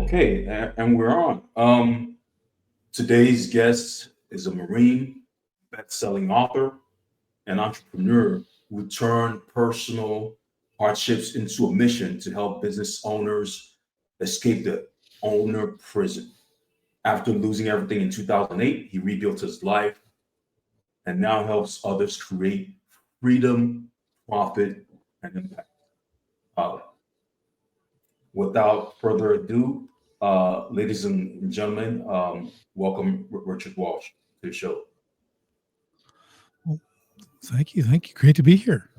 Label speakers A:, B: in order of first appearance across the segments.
A: Okay, and we're on. Today's guest is a Marine, best-selling author, and entrepreneur who turned personal hardships into a mission to help business owners escape the owner prison. After losing everything in 2008, he rebuilt his life and now helps others create freedom, profit, and impact. Uh, Without further ado, ladies and gentlemen, welcome Richard Walsh to the show.
B: Well, thank you. Thank you. Great to be here.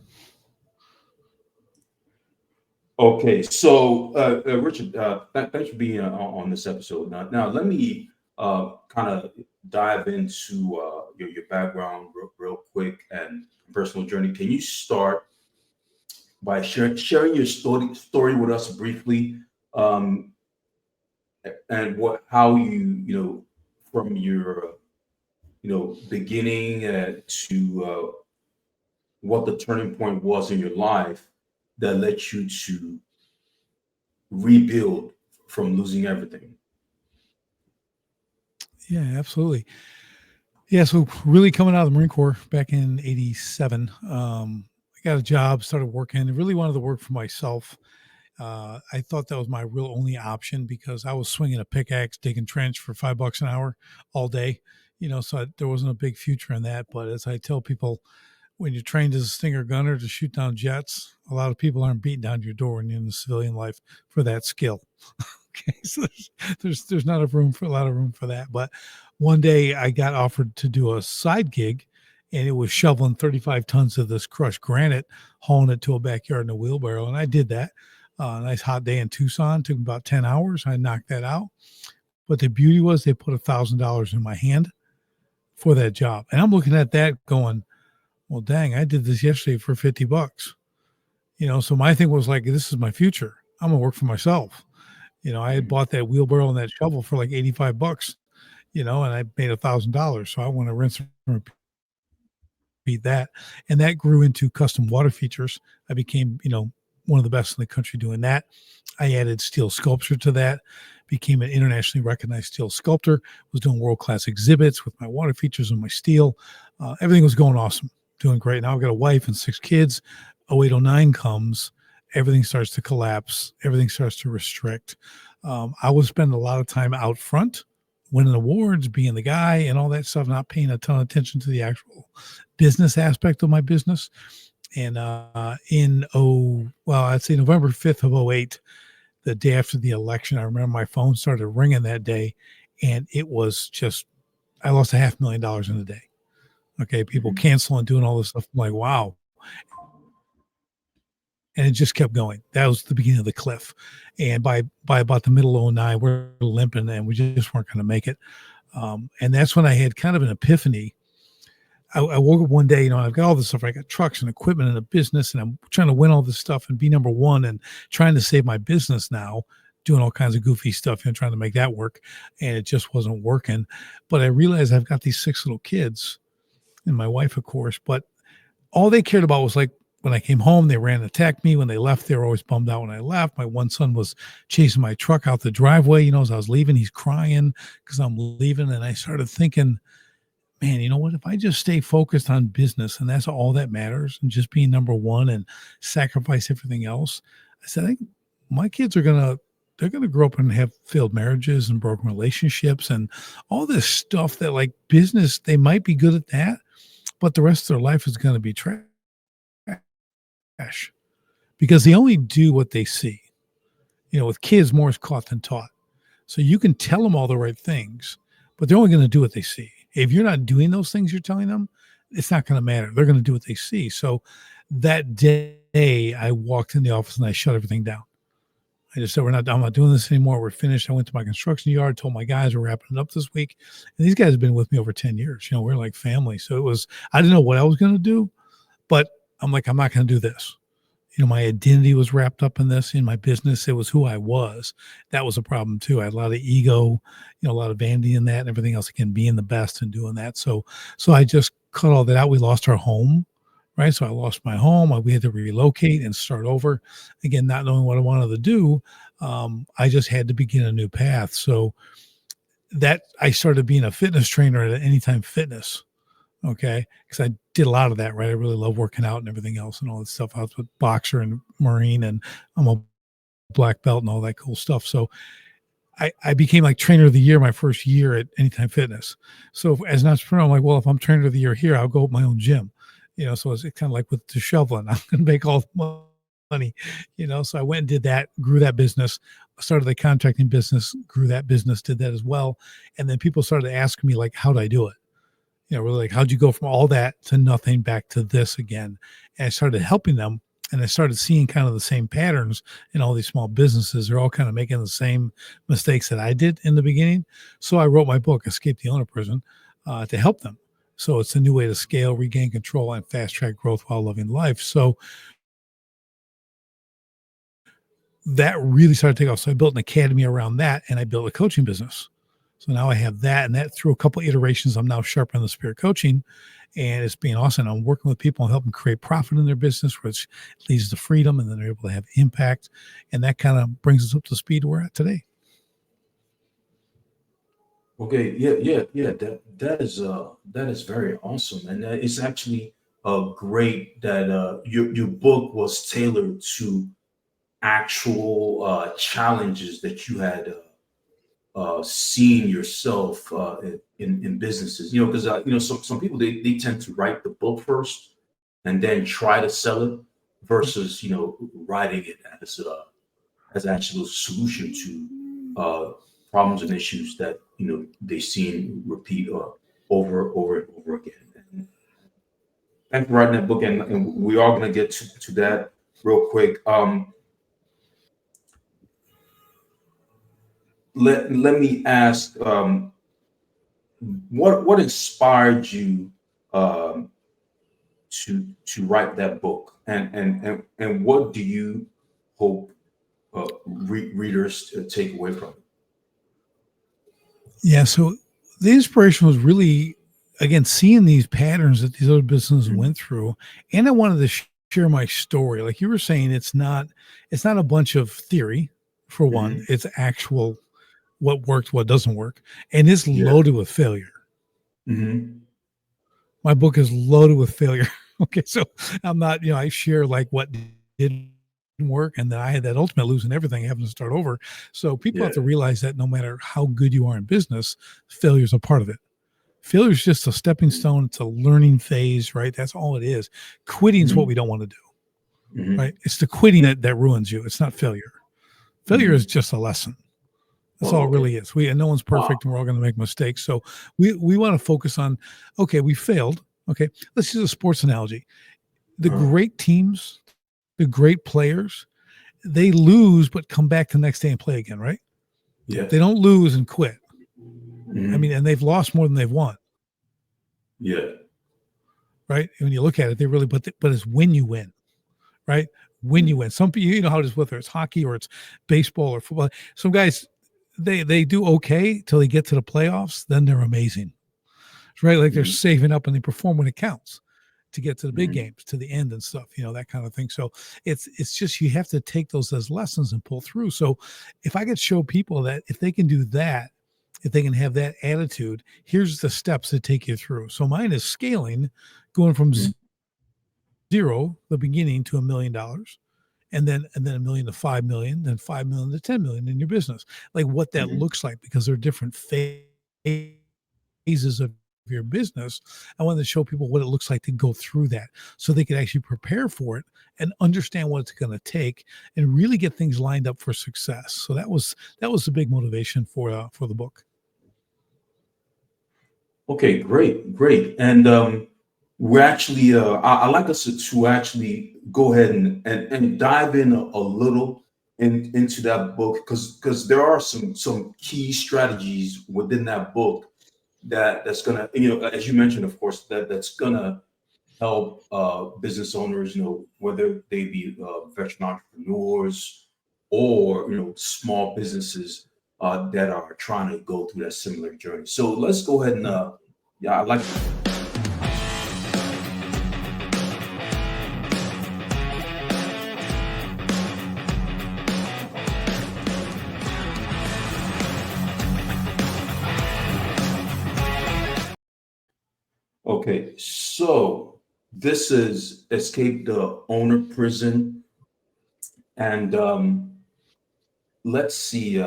A: Okay, so Richard, thanks for being on this episode. Now let me kind of dive into your background real quick and personal journey. Can you start by sharing your story with us briefly, um, and what how you from your beginning to what the turning point was in your life that led you to rebuild from losing everything.
B: Yeah, absolutely. Yeah, so really coming out of the Marine Corps back in '87, I got a job, started working. Really wanted to work for myself. I thought that was my real only option because I was swinging a pickaxe, digging trench for $5 an hour all day. There wasn't a big future in that. But as I tell people, when you're trained as a Stinger gunner to shoot down jets, a lot of people aren't beating down your door when you're in the civilian life for that skill. Okay, so there's not a lot of room for that. But one day I got offered to do a side gig, and it was shoveling 35 tons of this crushed granite, hauling it to a backyard in a wheelbarrow, and I did that. A nice hot day in Tucson, took about 10 hours. I knocked that out. But the beauty was they put $1,000 in my hand for that job, and I'm looking at that going, well, dang, I did this yesterday for $50. So my thing was like, this is my future. I'm gonna work for myself. I had bought that wheelbarrow and that shovel for like $85, and I made $1,000. So I want to rinse and repeat that. And that grew into custom water features. I became, one of the best in the country doing that. I added steel sculpture to that, became an internationally recognized steel sculptor, was doing world-class exhibits with my water features and my steel. Everything was going awesome, doing great. Now I've got a wife and 6 kids. 0809 comes, everything starts to collapse, everything starts to restrict. I would spend a lot of time out front, winning awards, being the guy and all that stuff, not paying a ton of attention to the actual business aspect of my business. And I'd say November 5th of '08, the day after the election, I remember my phone started ringing that day, and it was just, I lost $500,000 in a day. Okay, people
A: Mhm.
B: canceling, doing all this stuff. I'm like, wow. And it just kept going. That was the beginning of the cliff. And by about the middle of '09, we're limping and we just weren't going to make it. And that's when I had kind of an epiphany. I woke up one day, I've got all this stuff. I got trucks and equipment and a business, and I'm trying to win all this stuff and be number one and trying to save my business now, doing all kinds of goofy stuff and trying to make that work. And it just wasn't working. But I realized I've got these 6 little kids and my wife, of course, but all they cared about was like when I came home, they ran and attacked me. When they left, they were always bummed out when I left. My one son was chasing my truck out the driveway. As I was leaving, he's crying because I'm leaving. And I started thinking, man, you know what? If I just stay focused on business and that's all that matters and just being number one and sacrifice everything else, I said, I think my kids they're going to grow up and have failed marriages and broken relationships and all this stuff that like business, they might be good at that, but the rest of their life is going to be trash because they only do what they see. With kids, more is caught than taught. So you can tell them all the right things, but they're only going to do what they see. If you're not doing those things you're telling them, it's not going to matter. They're going to do what they see. So that day I walked in the office and I shut everything down. I just said, I'm not doing this anymore. We're finished. I went to my construction yard, told my guys we're wrapping it up this week. And these guys have been with me over 10 years. We're like family. So I didn't know what I was going to do, but I'm like, I'm not going to do this. My identity was wrapped up in this, in my business. It was who I was. That was a problem too. I had a lot of ego, a lot of vanity in that and everything else. Again, being the best and doing that. So I just cut all that out. We lost our home right? So I lost my home. We had to relocate and start over. Again, not knowing what I wanted to do, I just had to begin a new path. So that I started being a fitness trainer at Anytime Fitness. Okay, because I did a lot of that, right? I really love working out and everything else and all that stuff. I was a boxer and Marine, and I'm a black belt and all that cool stuff. So I became like trainer of the year my first year at Anytime Fitness. So as an entrepreneur, I'm like, well, if I'm trainer of the year here, I'll go open my own gym. So it's kind of like with the shoveling. I'm going to make all the money. So I went and did that, grew that business, started the contracting business, grew that business, did that as well. And then people started asking me like, how'd I do it? Really like, how'd you go from all that to nothing back to this again? And I started helping them, and I started seeing kind of the same patterns in all these small businesses. They're all kind of making the same mistakes that I did in the beginning. So I wrote my book, Escape the Owner Prison, to help them. So it's a new way to scale, regain control, and fast track growth while living life. So that really started to take off. So I built an academy around that, and I built a coaching business. So now I have that, and that through a couple of iterations, I'm now sharp on the spirit coaching, and it's been awesome. I'm working with people and helping create profit in their business, which leads to freedom, and then they're able to have impact, and that kind of brings us up to speed we're at today.
A: Okay, yeah. That is very awesome, and it's actually great that your book was tailored to actual challenges that you had seen yourself in businesses. Because some people they tend to write the book first and then try to sell it versus writing it as actual solution to problems and issues that they seen repeat over and over again. And thanks for writing that book, and we are going to get to that real quick. Let me ask, what inspired you um, to write that book, and what do you hope readers take away from it?
B: Yeah. So the inspiration was really, again, seeing these patterns that these other businesses
A: Mhm.
B: went through, and I wanted to share my story. Like you were saying, it's not a bunch of theory. For one,
A: Mhm.
B: it's actual what worked, what doesn't work, and it's
A: Yeah.
B: loaded with failure.
A: Hmm.
B: My book is loaded with failure. Okay, so I'm not, I share like what didn't work, and then I had that ultimate losing everything, having to start over. So people have
A: Yeah.
B: to realize that no matter how good you are in business, failure is a part of it. Failure is just a stepping stone. It's a learning phase, right? That's all it is. Quitting is what
A: Hmm.
B: we don't want to do, right?
A: Hmm.
B: It's the quitting that ruins you. It's not failure. Failure is
A: Hmm.
B: just a lesson. That's all
A: Oh,
B: it
A: okay.
B: really is. And no one's
A: Wow.
B: perfect, and we're all going to make mistakes. So we want to focus on, okay, we failed. Okay, let's use a sports analogy. The
A: Uh,
B: great teams, the great players, they lose but come back the next day and play again, right?
A: yeah.
B: They don't lose and quit. I mean,
A: Hmm.
B: and they've lost more than they've won,
A: Yeah.
B: right? And when you look at it, they really, but it's when you win, right? When you win. Some people, how it is, whether it's hockey or it's baseball or football. Some guys, they do okay till they get to the playoffs, then they're amazing, right? Like they're
A: Hmm.
B: saving up and they perform when it counts to get to the big
A: Hmm.
B: games, to the end and stuff, that kind of thing. So it's just you have to take those as lessons and pull through. So if I could show people that if they can do that, if they can have that attitude, here's the steps that take you through. So mine is scaling, going from zero, the beginning, to $1 million, and then 1 million to 5 million, then 5 million to 10 million in your business. Like what that
A: Hmm.
B: looks like, because there are different phases of your business. I wanted to show people what it looks like to go through that, so they could actually prepare for it and understand what it's going to take, and really get things lined up for success. So that was the big motivation for the book.
A: Okay, great. And we're actually, I like us to actually go ahead and dive in a little into that book, because there are some key strategies within that book that's gonna, as you mentioned, of course, that's gonna help business owners, whether they be veteran entrepreneurs or small businesses that are trying to go through that similar journey. So let's go ahead and
B: Yeah.
A: yeah, I like Okay, so this is Escape the Owner Prison. And let's see,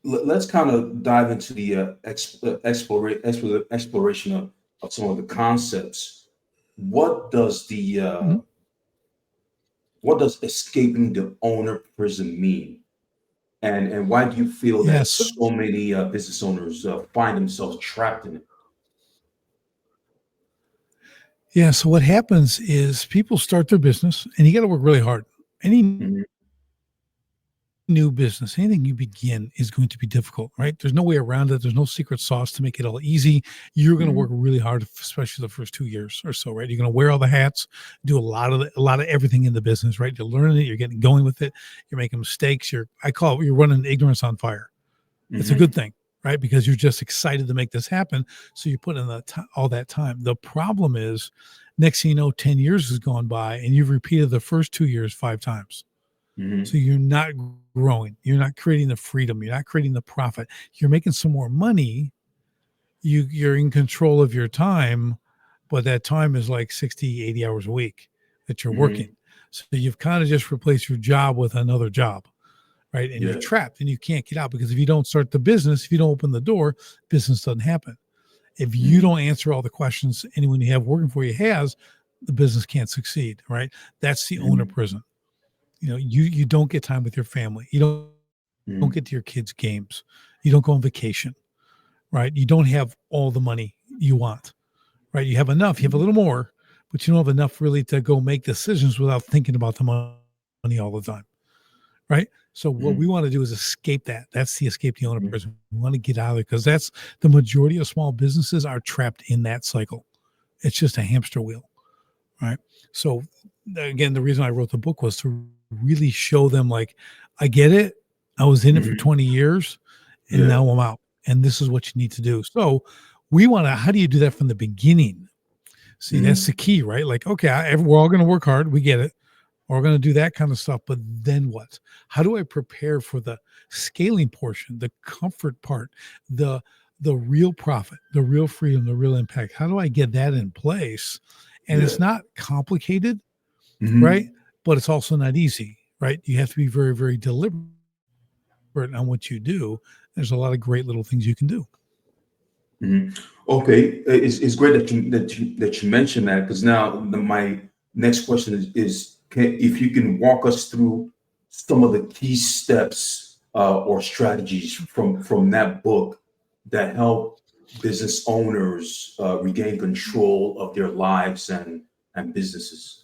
A: let's kind of dive into the exploration of some of the concepts. What does the
B: Mhm.
A: what does escaping the owner prison mean? And why do you feel that
B: Yes.
A: so many business owners find themselves trapped in it?
B: Yeah. So what happens is people start their business and you got to work really hard. Any
A: Hmm.
B: new business, anything you begin is going to be difficult, right? There's no way around it. There's no secret sauce to make it all easy. You're going to
A: Hmm.
B: work really hard, especially the first 2 years or so, right? You're going to wear all the hats, do a lot of everything in the business, right? You're learning it, you're getting going with it, you're making mistakes. I call it, you're running ignorance on fire. It's a good
A: Hmm.
B: thing, right? Because you're just excited to make this happen. So you put in all that time. The problem is, next thing you know, 10 years has gone by and you've repeated the first 2 years 5 times. So
A: Hmm.
B: you're not growing. You're not creating the freedom. You're not creating the profit. You're making some more money. You're in control of your time, but that time is like 60, 80 hours a week that you're working.
A: Hmm.
B: So you've kind of just replaced your job with another job, right? And you're
A: Yeah.
B: trapped and you can't get out because if you don't start the business, if you don't open the door, business doesn't happen. If you
A: Hmm.
B: don't answer all the questions anyone you have working for you has, the business can't succeed, right? That's the owner
A: Hmm.
B: prison. You don't get time with your family. You don't
A: Hmm.
B: get to your kids' games. You don't go on vacation, right? You don't have all the money you want, right? You have enough, you have a
A: Hmm.
B: little more, but you don't have enough really to go make decisions without thinking about the money all the time, right? So what we
A: Hmm.
B: want to do is escape that. That's the escape the owner
A: Hmm.
B: prison. We want to get out of it because that's the majority of small businesses are trapped in that cycle. It's just a hamster wheel, right? So again, the reason I wrote the book was to really show them like, I get it. I was in it for
A: Hmm.
B: 20 years and
A: Yeah.
B: now I'm out. And this is what you need to do. So we want to, how do you do that from the beginning? See, that's the
A: Hmm.
B: key, right? Like, okay, we're all going to work hard. We get it. We're going to do that kind of stuff. But then what? How do I prepare for the scaling portion, the comfort part, the real profit, the real freedom, the real impact? How do I get that in place? And
A: Yeah.
B: it's not complicated, right?
A: Hmm.
B: But it's also not easy, right? You have to be very, very deliberate on what you do. There's a lot of great little things you can do.
A: Mhm. Okay, it's great that you mentioned that because now my next question is if you can walk us through some of the key steps or strategies from that book that help business owners regain control of their lives and businesses.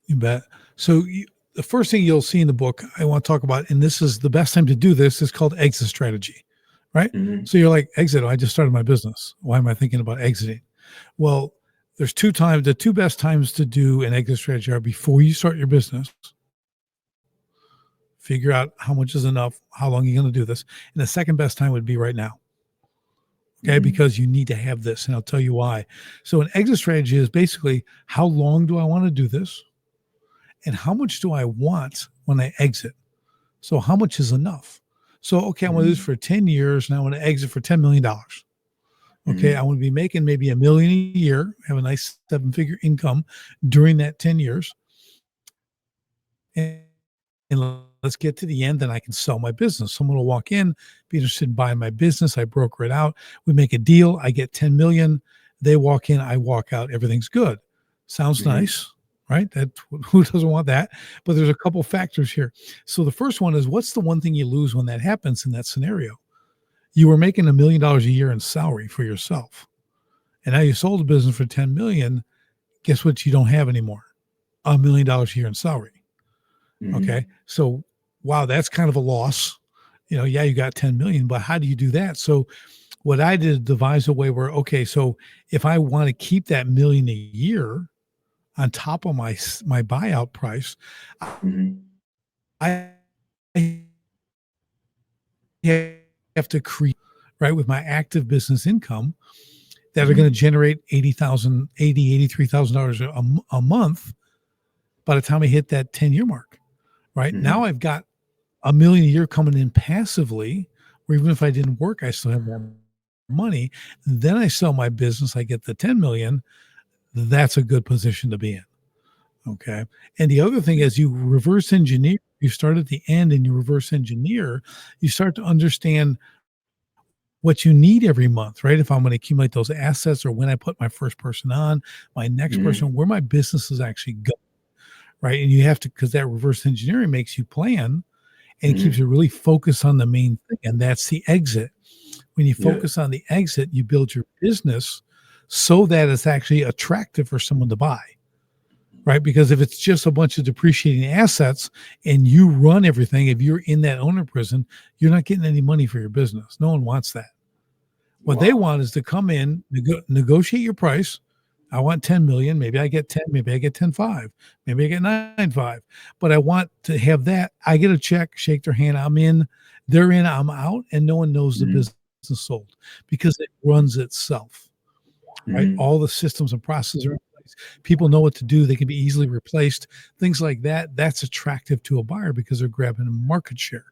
B: You bet. So the first thing you'll see in the book I want to talk about, and this is the best time to do this, is called exit strategy, right?
A: Hmm.
B: So you're like, exit, I just started my business. Why am I thinking about exiting? Well, there's two times, the two best times to do an exit strategy are before you start your business, figure out how much is enough, how long you're going to do this. And the second best time would be right now. Okay,
A: Hmm.
B: because you need to have this, and I'll tell you why. So, an exit strategy is basically how long do I want to do this, and how much do I want when I exit? So how much is enough? So, okay, I want to do this
A: Hmm.
B: for 10 years and I want to exit for $10 million. Okay, I
A: Hmm.
B: want to be making maybe $1 million a year, have a nice 7-figure income during that 10 years. And, and let's get to the end, then I can sell my business. Someone will walk in, be interested in buying my business. I broker it out. We make a deal. I get 10 million. They walk in, I walk out. Everything's good. Sounds
A: Hmm.
B: nice, right? That who doesn't want that? But there's a couple factors here. So the first one is what's the one thing you lose when that happens in that scenario? You were making $1 million a year in salary for yourself. And now you sold a business for 10 million. Guess what? You don't have anymore. $1 million a year in salary. Okay.
A: Hmm.
B: So, wow, that's kind of a loss. Yeah, you got 10 million, but how do you do that? So, what I did is devise a way where, okay, so if I want to keep that million a year on top of my buyout price,
A: Hmm.
B: I have to create, right, with my active business income that are going to
A: Hmm.
B: generate 80,000, 80, $83,000 a month by the time I hit that 10-year mark, right? Now
A: Hmm.
B: I've got $1 million a year coming in passively where even if I didn't work, I still have that money. Then I sell my business, I get the 10 million. That's a good position to be in. Okay. And the other thing is you reverse engineer, you start at the end and you reverse engineer, you start to understand what you need every month, right? If I'm going to accumulate those assets or when I put my first person on, my next
A: Mm-hmm.
B: person, where my business is actually going, right? And you have to, because that reverse engineering makes you plan and it keeps
A: Mm-hmm.
B: you really focused on the main thing. And that's the exit. When you
A: Yeah.
B: focus on the exit, you build your business so that it's actually attractive for someone to buy, right? Because if it's just a bunch of depreciating assets and you run everything, if you're in that owner prison, you're not getting any money for your business. No one wants that. What they
A: Wow.
B: want is to come in, negotiate your price. I want 10 million. Maybe I get 10, maybe I get 10.5, maybe I get 9.5. But I want to have that. I get a check, shake their hand. I'm in, they're in, I'm out, and no one knows the
A: Mm-hmm.
B: business sold because it runs itself, right?
A: Mm-hmm.
B: All the systems and processes are in place. People know what to do. They can be easily replaced. Things like that. That's attractive to a buyer because they're grabbing a market share,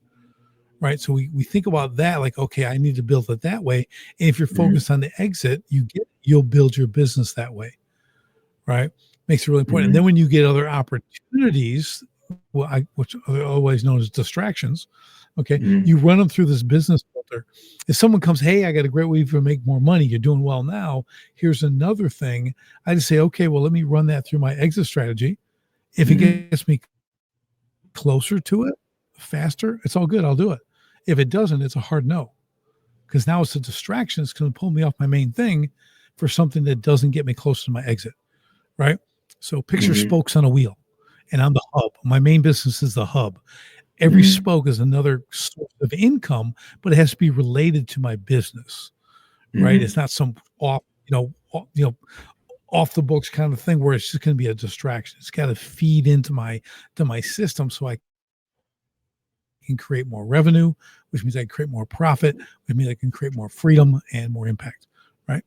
B: right? So we think about that like, okay, I need to build it that way. And if you're
A: Mm-hmm.
B: focused on the exit, you'll build your business that way, right? Makes it really important. And then
A: Mm-hmm.
B: when you get other opportunities, which are always known as distractions, okay,
A: Mm-hmm.
B: you run them through this business filter. If someone comes, hey, I got a great way to make more money, you're doing well now. Here's another thing. I just say, okay, well, let me run that through my exit strategy. If it
A: Mm-hmm.
B: gets me closer to it faster, it's all good. I'll do it. If it doesn't, it's a hard no because now it's a distraction. It's going to pull me off my main thing for something that doesn't get me close to my exit, right? So picture
A: Mm-hmm.
B: spokes on a wheel, and I'm the hub. My main business is the hub. Every
A: Mm-hmm.
B: spoke is another source of income, but it has to be related to my business, right? It's
A: Mm-hmm.
B: not some off the books kind of thing where it's just going to be a distraction. It's got to feed into my system so I can create more revenue, which means I can create more profit, which means I can create more freedom and more impact, right?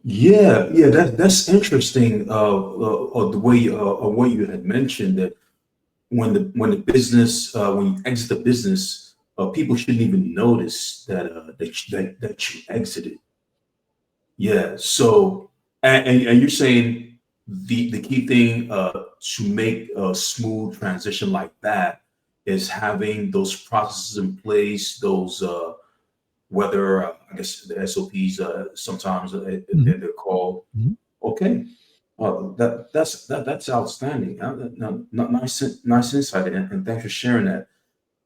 A: Yeah, that's interesting. The way what you had mentioned that when the business when you exit the business, people shouldn't even notice that you exited. Yeah. So and you're saying the key thing to make a smooth transition like that is having those processes in place, those whether I guess the SOPs sometimes
B: Mhm,
A: they're called.
B: mhm.
A: Okay, that's outstanding. Nice insight, and thanks for sharing that.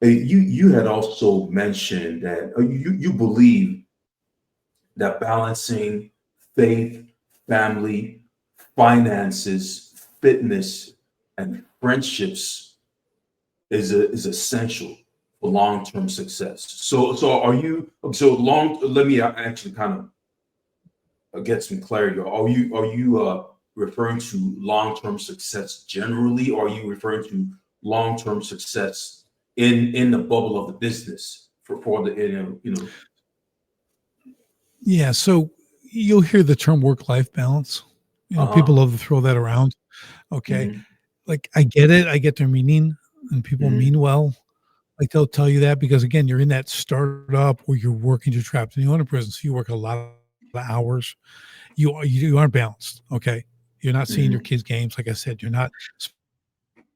A: You had also mentioned that you believe that balancing faith, family, finances, fitness, and friendships is essential for long term success. So are you so long? Let me actually kind of get some clarity. Are you referring to long term success generally, or are you referring to long term success in the bubble of the business for the
B: Yeah, so you'll hear the term work-life balance. People
A: uh-huh.
B: love to throw that around. Okay.
A: Hmm.
B: Like I get it. I get their meaning and people
A: Hmm.
B: mean well. Like they'll tell you that because again, you're in that startup where you're working, you're trapped in the owner prison. So you work a lot of hours. You aren't balanced. Okay. You're not seeing your kids'
A: Hmm.
B: games. Like I said, you're not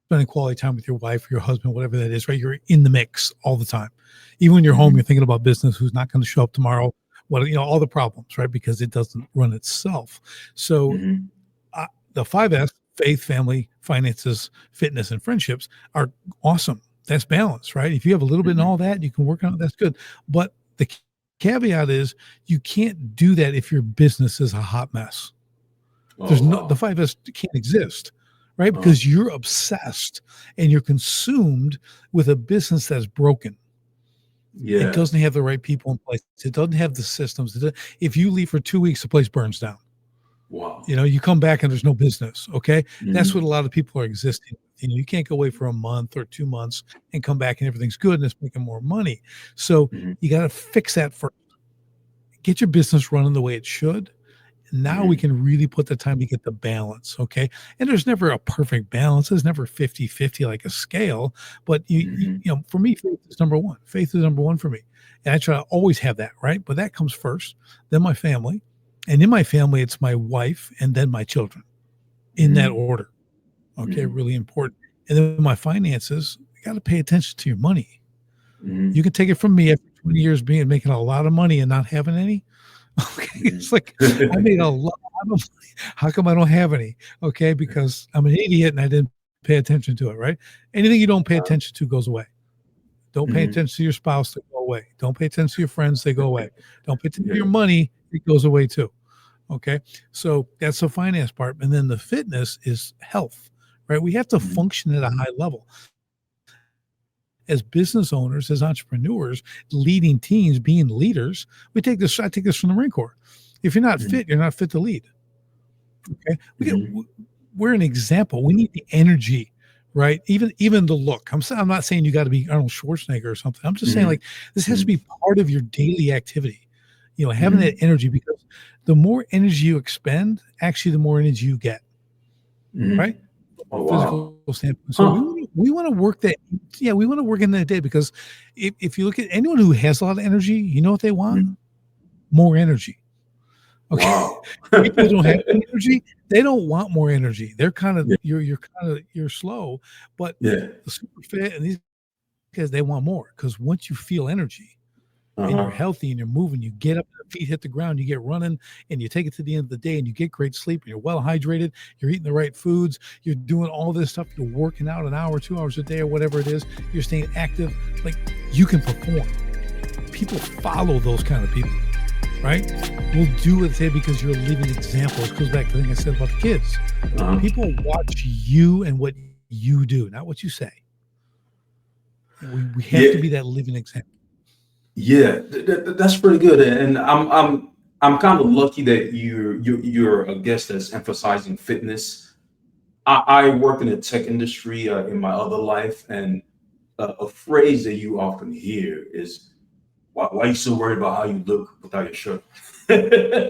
B: spending quality time with your wife or your husband, whatever that is, right? You're in the mix all the time. Even when you're home, you're thinking about
A: Hmm.
B: business, who's not going to show up tomorrow, all the problems, right? Because it doesn't run itself. So
A: Hmm.
B: the 5S, faith, family, finances, fitness, and friendships are awesome. That's balance, right? If you have a little bit in all
A: Hmm.
B: that, you can work on it. That's good. But the caveat is you can't do that if your business is a hot mess.
A: Oh
B: The
A: wow.
B: 5S can't exist, right?
A: Uh,
B: Because you're obsessed and you're consumed with a business that's broken. It
A: yeah.
B: doesn't have the right people in place. It doesn't have the systems. If you leave for 2 weeks, the place burns down.
A: Wow.
B: You come back and there's no business. Okay. That's what a
A: Hmm.
B: lot of people are existing with. You can't go away for a month or 2 months and come back and everything's good and it's making more money. So
A: Hmm.
B: you got to fix that first. Get your business running the way it should. Now we
A: Mhm.
B: can really put the time to get the balance. Okay. And there's never a perfect balance. There's never 50-50 like a scale. But
A: Mhm.
B: for me, faith is number one. Faith is number one for me. And I try to always have that. Right. But that comes first, then my family. And in my family, it's my wife and then my children in that
A: Mhm.
B: order. Okay.
A: Mhm.
B: Really important. And then my finances, you got to pay attention to your money. You
A: Mhm.
B: can take it from me after 20 years being making a lot of money and not having any. Okay, it's
A: Mhm.
B: like I made a lot of money. How come I don't have any? Okay, because I'm an idiot and I didn't pay attention to it, right? Anything you don't pay attention to goes away. Don't pay
A: Mhm.
B: attention to your spouse, they go away. Don't pay attention to your friends, they go away. Don't pay attention to your
A: Yeah.
B: money, it goes away too. Okay. So that's the finance part. And then the fitness is health, right? We have to
A: Mhm.
B: function at a high level. As business owners, as entrepreneurs, leading teams, being leaders, I take this from the Marine Corps. If you're not fit,
A: Mhm.
B: you're not fit to lead. Okay.
A: Mhm.
B: We're an example. We need the energy, right? Even the look. I'm not saying you got to be Arnold Schwarzenegger or something. I'm just saying
A: Mhm.
B: like this has to
A: Mhm.
B: be part of your daily activity. Having that
A: Mhm.
B: energy, because the more energy you expend, actually the more energy you get, right?
A: Mhm.
B: From
A: Oh,
B: a
A: wow.
B: physical standpoint. So
A: Huh.
B: we want to work that. Yeah, we want to work in that day, because if you look at anyone who has a lot of energy, you know what they want?
A: Mhm.
B: More energy. Okay.
A: Wow.
B: People who don't have any energy, they don't want more energy. They're kind of
A: Yeah.
B: you're slow, but
A: Yeah.
B: the super fit and these guys, they want more, because once you feel energy and you're
A: Uh-huh.
B: healthy and you're moving, you get up, the feet hit the ground, you get running, and you take it to the end of the day, and you get great sleep, and you're well hydrated, you're eating the right foods, you're doing all this stuff, you're working out an hour, 2 hours a day, or whatever it is, you're staying active, like you can perform. People follow those kind of people, right? We'll do what they say because you're a living example. It goes back to the thing I said about the kids.
A: Uh-huh.
B: People watch you and what you do, not what you say. We have to
A: Yeah.
B: be that living example.
A: Yeah. That's pretty good. And I'm kind of lucky that you're a guest that's emphasizing fitness. I work in the tech industry in my other life, and a phrase that you often hear is, why are you so worried about how you look without your shirt?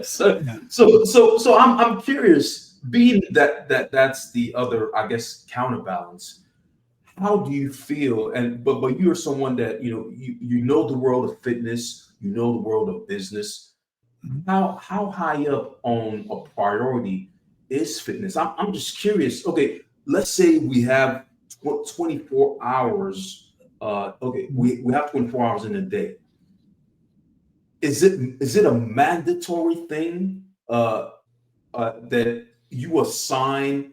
A: so,
B: Yeah.
A: so I'm curious, being that's the other, I guess, counterbalance. How do you feel? And but you're someone that you know the world of fitness, you know the world of business.
B: Mhm.
A: How high up on a priority is fitness? I'm just curious. Okay, let's say we have 24 hours. Okay,
B: Mhm.
A: we have 24 hours in a day. Is it a mandatory thing that you assign,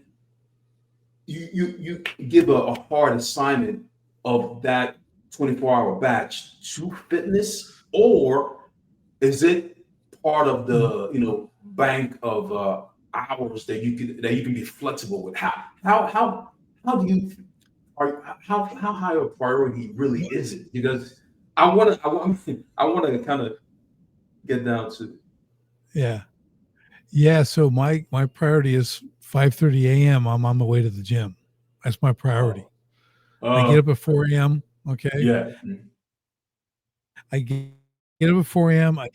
A: you give a hard assignment of that 24-hour batch to fitness, or is it part of
B: Mhm.
A: the bank of hours that you can be flexible with? How do you how high a priority really is it? Because I want to kind of get down to.
B: Yeah. Yeah. So my priority is 5:30 a.m. I'm on my way to the gym. That's my priority.
A: Oh,
B: I get
A: uh,
B: up at 4 a.m. Okay.
A: yeah.
B: I get up at 4 a.m. I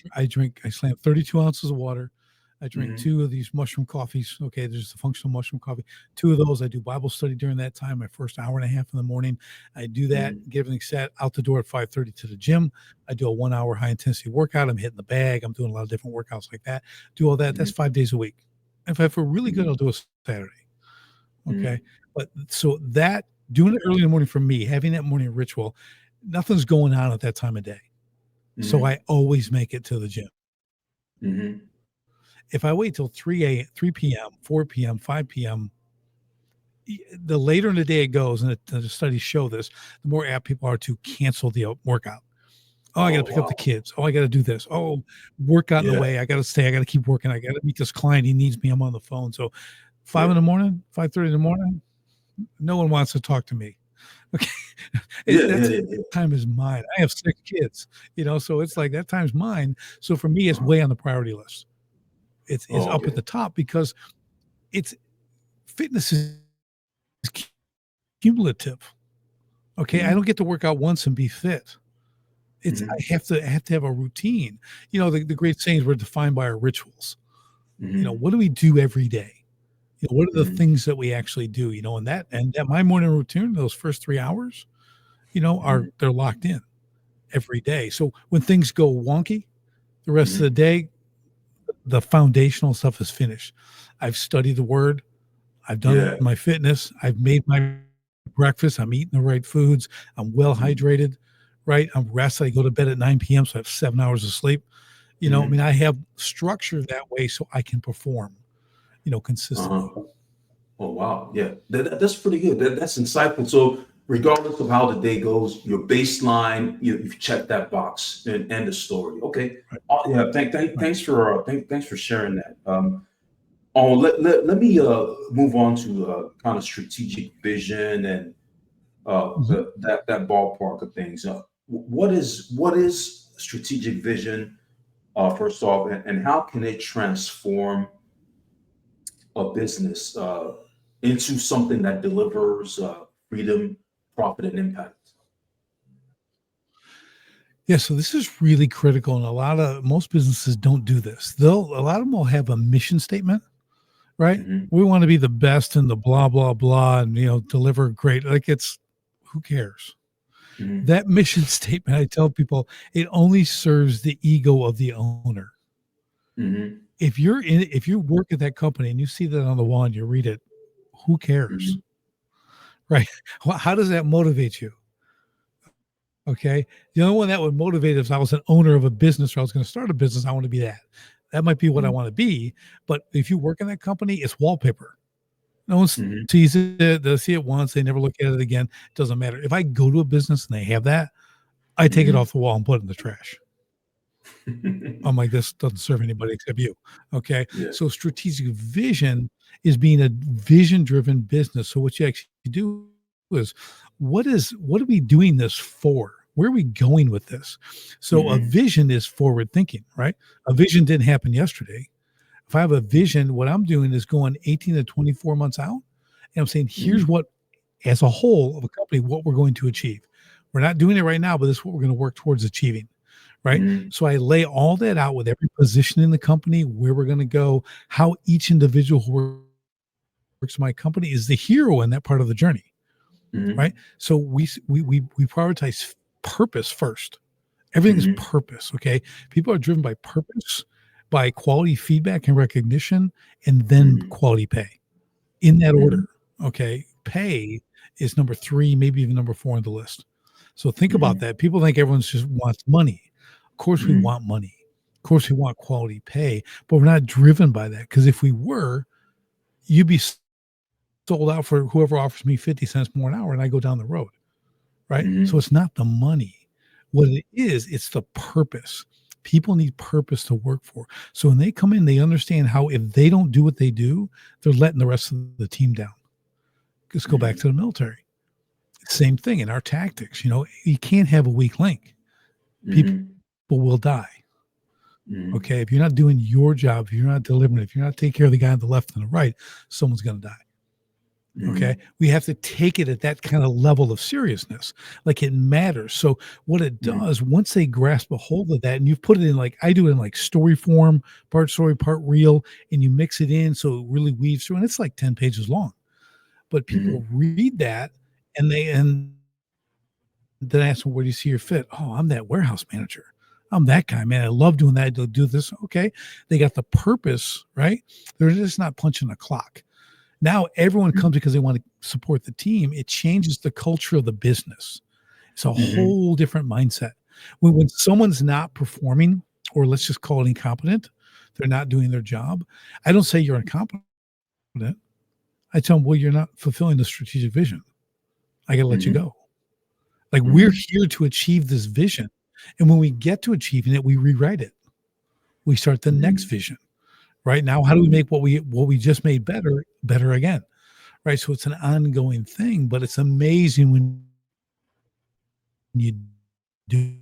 B: slam 32 ounces of water. I drink
A: Mhm,
B: two of these mushroom coffees. Okay, there's the functional mushroom coffee. Two of those. I do Bible study during that time, my first hour and a half in the morning. I do that,
A: mhm,
B: get everything set, out the door at 5:30 to the gym. I do a 1 hour high intensity workout. I'm hitting the bag. I'm doing a lot of different workouts like that. Do all that. That's
A: mhm,
B: 5 days a week. If I feel really good,
A: mhm,
B: I'll do a Saturday. Okay.
A: mhm,
B: But so that doing it early in the morning for me, having that morning ritual, nothing's going on at that time of day. So
A: mhm,
B: I always make it to the gym.
A: mhm,
B: If I wait till 3 p.m., 4 p.m., 5 p.m., the later in the day it goes, and the studies show this, the more apt people are to cancel the workout. Oh, I got to
A: oh,
B: pick up the
A: wow.
B: kids. Oh, I got to do this. Oh, workout in the
A: Yeah,
B: way. I got to stay. I got to keep working. I got to meet this client. He needs me. I'm on the phone. So 5 in
A: yeah,
B: the morning, 5:30 in the morning, no one wants to talk to me. Okay.
A: yeah, yeah,
B: That's
A: yeah, yeah.
B: time is mine. I have 6 kids, so it's like that time's mine. So for me, it's
A: Uh-huh.
B: way on the priority list. It's
A: Oh,
B: up at
A: okay.
B: the top because it's fitness is cumulative. Okay. I
A: Mhm,
B: don't get to work out once and be fit. It's
A: mhm,
B: I have to have a routine. The great sayings were defined by our rituals.
A: Mm-hmm.
B: What do we do every day? What are the
A: Mm-hmm.
B: things that we actually do? And that my morning routine, those first 3 hours,
A: Mm-hmm.
B: they're locked in every day. So when things go wonky, the rest of the
A: Mm-hmm.
B: day, the foundational stuff is finished. I've studied the word. I've done
A: Yeah.
B: my fitness. I've made my breakfast. I'm eating the right foods. I'm well
A: Mm-hmm.
B: hydrated, right? I'm rested. I go to bed at 9 p.m. So I have 7 hours of sleep. I
A: Mm-hmm.
B: mean, I have structure that way so I can perform, consistently.
A: Uh-huh. Oh wow, yeah, that's pretty good. That's insightful. So, regardless of how the day goes, your baseline, you've checked that box and end the story. Okay.
B: Right.
A: Yeah.
B: Right.
A: Thanks for sharing that. Let me move on to kind of strategic vision and
B: Mhm.
A: that ballpark of things. What is strategic vision? First off, and how can it transform a business into something that delivers freedom, profit, and impact?
B: Yeah, so this is really critical, and most businesses don't do this. A lot of them will have a mission statement, right?
A: Hmm.
B: We want to be the best in the blah blah blah, and deliver great. Like who cares?
A: Hmm.
B: That mission statement, I tell people, it only serves the ego of the owner.
A: Hmm.
B: If you work at that company and you see that on the wall and you read it, who cares,
A: Hmm.
B: right? How does that motivate you? Okay. The only one that would motivate if I was an owner of a business or I was going to start a business, I want to be that. That might be what I want to be. But if you work in that company, it's wallpaper. No one
A: Hmm.
B: sees it. They see it once. They never look at it again. It doesn't matter. If I go to a business and they have that, I take it
A: Hmm.
B: off the wall and put it in the trash. I'm like, this doesn't serve anybody except you. Okay.
A: Yeah.
B: So strategic vision is being a vision driven business. So what you actually do is what are we doing this for? Where are we going with this? So a
A: Hmm.
B: vision is forward thinking, right? A vision didn't happen yesterday. If I have a vision, what I'm doing is going 18 to 24 months out. And I'm saying, here's
A: Hmm.
B: what, as a whole of a company, what we're going to achieve. We're not doing it right now, but this is what we're going to work towards achieving. Right.
A: Hmm.
B: So I lay all that out with every position in the company, where we're going to go, how each individual who works in my company is the hero in that part of the journey. Right.
A: Hmm.
B: So we prioritize purpose first. Everything is
A: Hmm.
B: purpose. Okay. People are driven by purpose, by quality feedback and recognition, and then
A: Hmm.
B: quality pay in that order.
A: Hmm.
B: Okay. Pay is number three, maybe even number four on the list. So think about
A: Hmm.
B: that. People think everyone just wants money. Of course, we
A: Hmm.
B: want money. Of course, we want quality pay, but we're not driven by that. Because if we were, you'd be sold out for whoever offers me 50 cents more an hour and I go down the road. Right. So
A: Hmm.
B: it's not the money. What it is, it's the purpose. People need purpose to work for. So when they come in, they understand how if they don't do what they do, they're letting the rest of the team down. Let's go back
A: Hmm.
B: to the military. Same thing in our tactics. You can't have a weak link. People
A: Hmm.
B: will die.
A: Hmm.
B: Okay. If you're not doing your job, if you're not delivering, if you're not taking care of the guy on the left and the right, someone's going to die. Okay.
A: Hmm.
B: We have to take it at that kind of level of seriousness. Like it matters. So what it
A: Hmm.
B: does, once they grasp a hold of that and you've put it in, like I do it in like story form, part story, part reel, and you mix it in so it really weaves through, and it's like 10 pages long. But people
A: Hmm.
B: read that and then I ask them, where do you see your fit? Oh, I'm that warehouse manager. I'm that guy, man. I love doing that. To do this. Okay. They got the purpose, right? They're just not punching a clock. Now everyone comes because they want to support the team. It changes the culture of the business. It's a
A: Hmm.
B: whole different mindset. When someone's not performing, or let's just call it incompetent, they're not doing their job. I don't say you're incompetent. I tell them, well, you're not fulfilling the strategic vision. I got to let you
A: Hmm.
B: go. Like we're
A: Hmm.
B: here to achieve this vision. And when we get to achieving it, we rewrite it. We start the next
A: Hmm.
B: vision. Right now, how do we make what we just made better again? Right. So it's an ongoing thing, but it's amazing when you do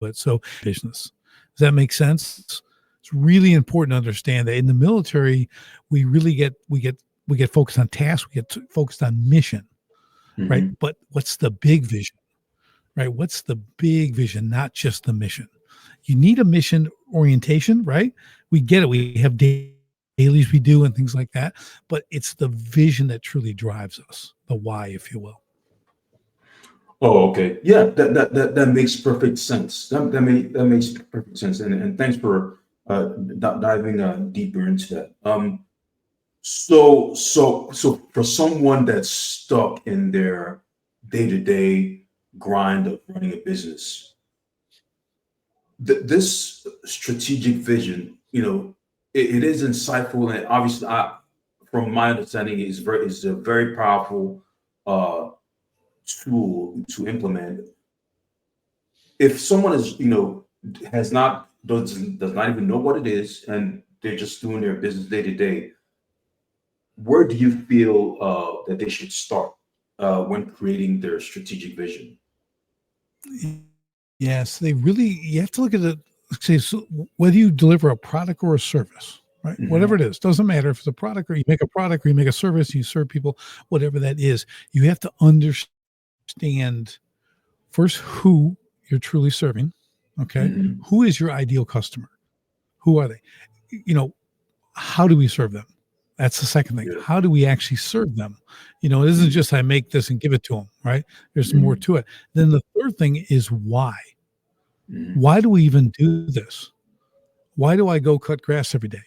B: it. So business. Does that make sense? It's really important to understand that in the military, we really get focused on tasks, we get focused on mission, right?
A: Hmm.
B: But what's the big vision? Right? What's the big vision, not just the mission? You need a mission orientation, right? We get it. We have dailies we do and things like that, but it's the vision that truly drives us, the why, if you will.
A: Oh, okay. Yeah, that makes perfect sense. That makes perfect sense. And thanks for diving deeper into that. So for someone that's stuck in their day-to-day grind of running a business, this strategic vision, it is insightful, and obviously, from my understanding, is a very powerful uh, tool to implement. If someone is, has not does not even know what it is, and they're just doing their business day to day, where do you feel that they should start when creating their strategic vision?
B: Yes, they really, you have to look at it. Say, so whether you deliver a product or a service, right? Whatever
A: Hmm.
B: it is, doesn't matter if it's a product or you make a product or you make a service, you serve people, whatever that is, you have to understand first who you're truly serving. Okay.
A: Hmm.
B: Who is your ideal customer? Who are they? You know, how do we serve them? That's the second thing.
A: Yeah.
B: How do we actually serve them? It isn't
A: Hmm.
B: just I make this and give it to them, right? There's more
A: Hmm.
B: to it. Then the third thing is why.
A: Hmm.
B: Why do we even do this? Why do I go cut grass every day?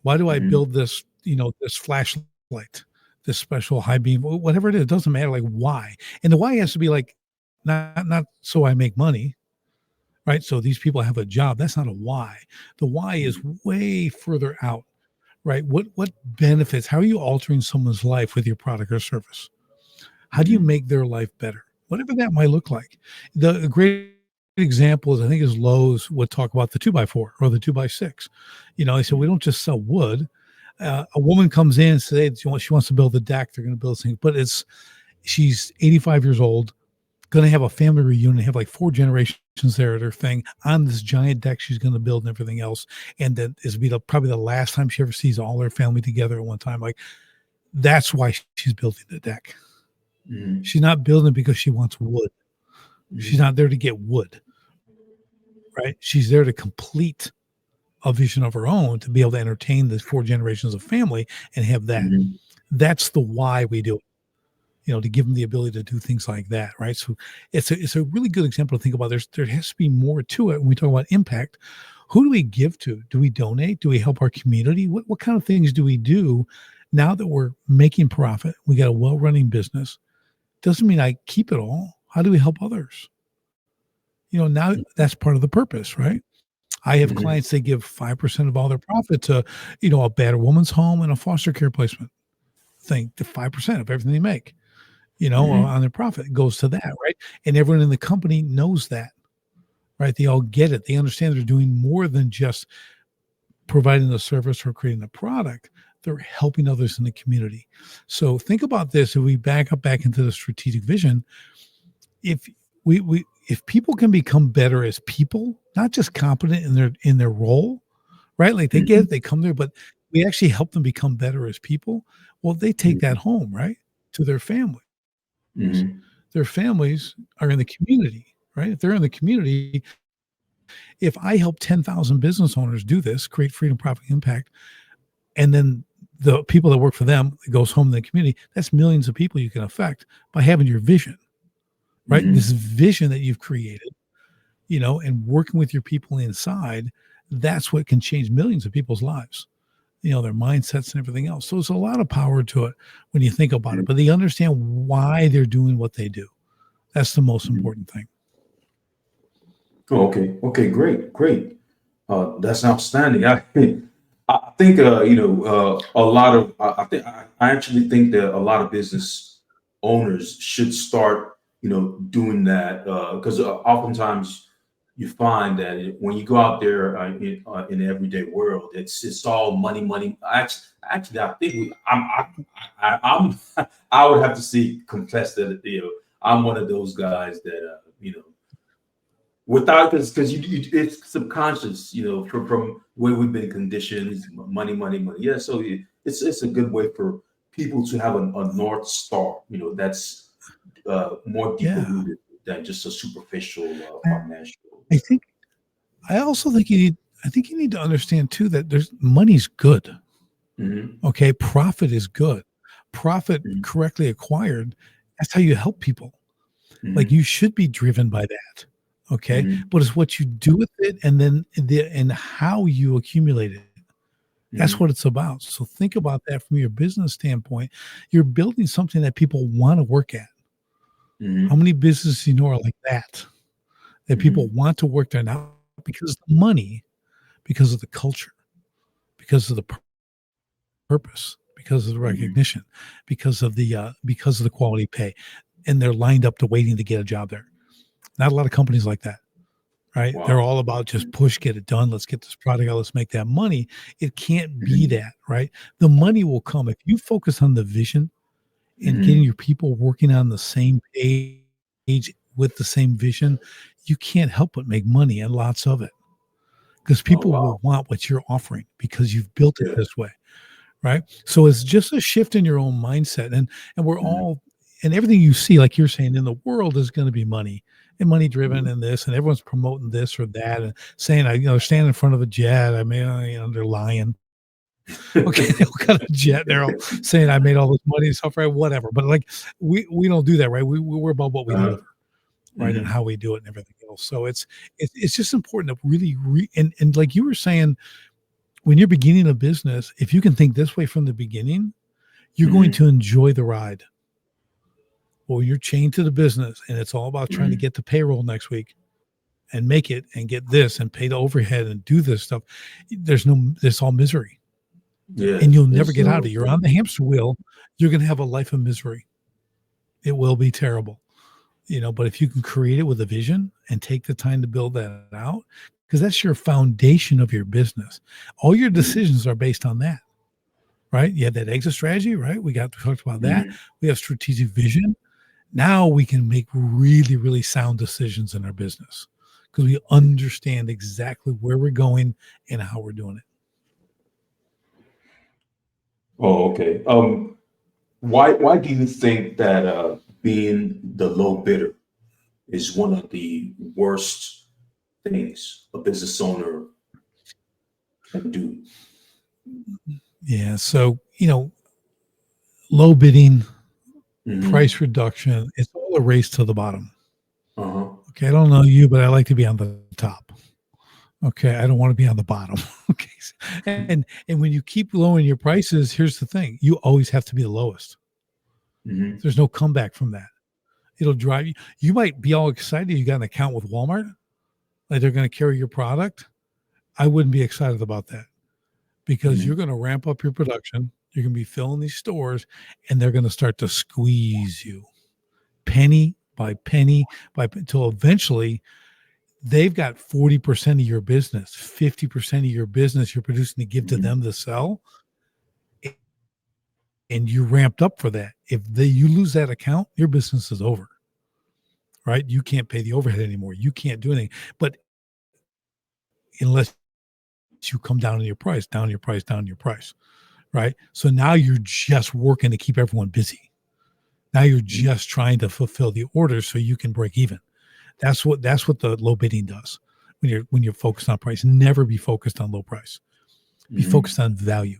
B: Why do I
A: Hmm.
B: build this, this flashlight, this special high beam, whatever it is, it doesn't matter. Like why? And the why has to be like not so I make money, right? So these people have a job. That's not a why. The why is way further out, right? What benefits? How are you altering someone's life with your product or service? How do you
A: Hmm.
B: make their life better? Whatever that might look like. The great example is, I think, is Lowe's would talk about the 2x4 or the 2x6. They said, we don't just sell wood. A woman comes in and says she wants to build a deck. They're going to build something, but she's 85 years old, going to have a family reunion, have like four generations there at her thing on this giant deck she's going to build and everything else. And then is be probably the last time she ever sees all her family together at one time. Like that's why she's building the deck.
A: Hmm.
B: She's not building it because she wants wood. She's
A: Hmm.
B: not there to get wood, right? She's there to complete a vision of her own to be able to entertain the four generations of family and have that.
A: Hmm.
B: That's the why we do it. To give them the ability to do things like that, right? So it's a really good example to think about. There has to be more to it when we talk about impact. Who do we give to? Do we donate? Do we help our community? What kind of things do we do now that we're making profit? We got a well running business. Doesn't mean I keep it all. How do we help others? Now that's part of the purpose, right? I have
A: Hmm.
B: clients, they give 5% of all their profit to, a battered woman's home and a foster care placement thing, to 5% of everything they make,
A: Hmm.
B: on their profit goes to that, right? And everyone in the company knows that, right? They all get it. They understand they're doing more than just providing the service or creating the product. They're helping others in the community. So think about this. If we back into the strategic vision, if if people can become better as people, not just competent in their role, right? Like they get
A: Hmm.
B: it, they come there, but we actually help them become better as people. Well, they take that home, right? To their families.
A: Hmm.
B: Their families are in the community, right? If they're in the community, if I help 10,000 business owners do this, create freedom, profit, impact, and then the people that work for them, it goes home in the community, that's millions of people you can affect by having your vision, right? This
A: Hmm.
B: vision that you've created, and working with your people inside, that's what can change millions of people's lives, their mindsets and everything else. So it's a lot of power to it when you think about it, but they understand why they're doing what they do. That's the most
A: Hmm.
B: important thing.
A: Oh, okay. Okay. Great. Great. That's outstanding. I think a lot of I actually think that a lot of business owners should start doing that because oftentimes you find that when you go out there in the everyday world, it's all money, money. Actually, I think I'm I would have to see confess that I'm one of those guys that without because it's subconscious from where we've been conditioned, money, money, money. Yeah, so it's a good way for people to have a north star, that's more deeper
B: Yeah.
A: rooted than just a superficial
B: I
A: financial.
B: I think I also think I think you need to understand too that there's money's good.
A: Mm-hmm.
B: Okay. Profit is good. Profit
A: Mm-hmm.
B: correctly acquired. That's how you help people. Like
A: Mm-hmm.
B: you should be driven by that. Okay.
A: Mm-hmm.
B: But it's what you do with it and then and how you accumulate it. That's what
A: Mm-hmm.
B: it's about. So think about that from your business standpoint. You're building something that people want to work at. How
A: Mm-hmm.
B: many businesses you know are like that? That people
A: Mm-hmm.
B: want to work there not because of the money, because of the culture, because of the purpose, because of the
A: Mm-hmm.
B: recognition, because of the quality pay, and they're lined up to waiting to get a job there. Not a lot of companies like that, right? They're
A: Wow.
B: all about just push, get it done. Let's get this product out. Let's make that money. It can't be
A: Mm-hmm.
B: that, right? The money will come if you focus on the vision and getting
A: Mm-hmm.
B: your people working on the same page with the same vision. You can't help but make money and lots of it because
A: Oh,
B: people
A: wow.
B: will want what you're offering because you've built it
A: Yeah.
B: this way. Right. So it's just a shift in your own mindset. And we're
A: Mm-hmm.
B: all and everything you see, like you're saying, in the world is going to be money and money driven and this, and everyone's promoting this or that and saying, stand in front of a jet. I mean, they're lying. Okay. They all got a jet. And they're all saying, I made all this money and stuff, right? Whatever. But like, we don't do that, right? We're about what we
A: Uh-huh.
B: deliver, right? And
A: Mm-hmm.
B: how we do it and everything else. So it's just important to really, and like you were saying, when you're beginning a business, if you can think this way from the beginning, you're going
A: Mm-hmm.
B: to enjoy the ride. Well, you're chained to the business and it's all about trying to
A: Mm-hmm.
B: get the payroll next week and make it and get this and pay the overhead and do this stuff. There's all misery
A: Yeah.
B: and you'll never
A: There's
B: get out of it. You're on the hamster wheel. You're going to have a life of misery. It will be terrible, but if you can create it with a vision and take the time to build that out, because that's your foundation of your business. All your
A: Mm-hmm.
B: decisions are based on that, right? You have that exit strategy, right? We talked about that.
A: Mm-hmm.
B: We have strategic vision. Now we can make really, really sound decisions in our business because we understand exactly where we're going and how we're doing it.
A: Oh, okay. Why do you think that being the low bidder is one of the worst things a business owner can do?
B: Yeah. So, low bidding,
A: Mm-hmm.
B: price reduction, it's all a race to the bottom.
A: Uh-huh.
B: Okay. I don't know you, but I like to be on the top. Okay. I don't want to be on the bottom. Okay. And when you keep lowering your prices, here's the thing. You always have to be the lowest.
A: Mm-hmm.
B: There's no comeback from that. It'll drive you. You might be all excited you got an account with Walmart, like they're going to carry your product. I wouldn't be excited about that because you're
A: Mm-hmm.
B: going to ramp up your production. You're going to be filling these stores and they're going to start to squeeze you penny by penny until eventually they've got 40% of your business, 50% of your business you're producing to give to
A: Mm-hmm.
B: them to sell. And you ramped up for that. If you lose that account, your business is over, right? You can't pay the overhead anymore. You can't do anything. But unless you come down on your price, down your price, down your price, right? So now you're just working to keep everyone busy. Now you're just trying to fulfill the orders so you can break even. That's what the low bidding does. When you're focused on price, never be focused on low price. Be
A: Mm-hmm.
B: focused on value.